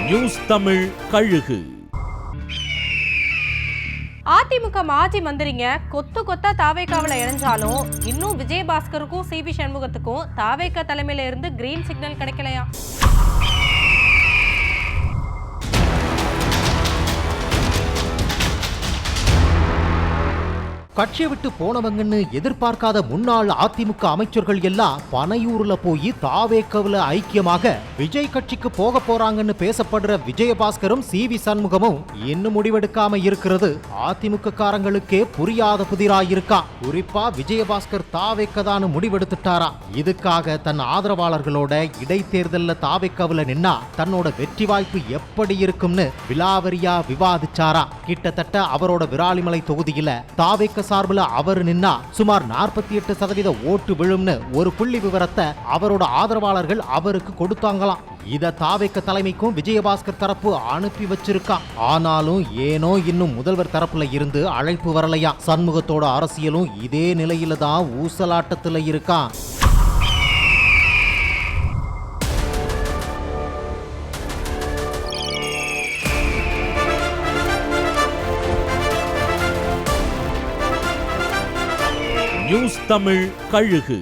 News Tamil கழுகு. அதிமுக மாஜி மந்திரிங்க கொத்து கொத்தா தாவேக்காவில் இணைஞ்சாலும் இன்னும் விஜயபாஸ்கருக்கும் சிபி சண்முகத்துக்கும் தாவேக்கா தலைமையில இருந்து கிரீன் சிக்னல் கிடைக்கலையா? கட்சியை விட்டு போனவங்கன்னு எதிர்பார்க்காத முன்னாள் அதிமுக அமைச்சர்கள் எல்லாம் பனையூர்ல போய் தாவேக்கவுல ஐக்கியமாக விஜய் கட்சிக்கு போக போறாங்கன்னு பேசப்படுற விஜயபாஸ்கரும் சிவி சண்முகமும் இன்னும் முடிவெடுக்காம இருக்கிறது அதிமுக காரங்களுக்கே புரியாத புதிராயிருக்கா. குறிப்பா விஜயபாஸ்கர் தாவேக்கதான்னு முடிவெடுத்துட்டாரா. இதுக்காக தன் ஆதரவாளர்களோட இடைத்தேர்தல்ல தாவேக்கவுல நின்னா தன்னோட வெற்றி வாய்ப்பு எப்படி இருக்கும்னு விலாவரியா விவாதிச்சாரா. கிட்டத்தட்ட அவரோட விராலிமலை தொகுதியில தாவேக்க சார்பில் அவர் நின்னா சுமார் 48% ஓட்டு விழும்னு ஒரு புள்ளி விவரத்தை அவரோட ஆதரவாளர்கள் அவருக்கு கொடுத்தாங்களாம். இத தாவேக்க தலைமைக்கும் விஜயபாஸ்கர் தரப்பு அனுப்பி வச்சிருக்கா. ஆனாலும் ஏனோ இன்னும் முதல்வர் தரப்புல இருந்து அழைப்பு வரலையா. சண்முகத்தோட அரசியலும் இதே நிலையில தான் ஊசலாட்டத்துல இருக்கா. நியூஸ் தமிழ் கழுகு.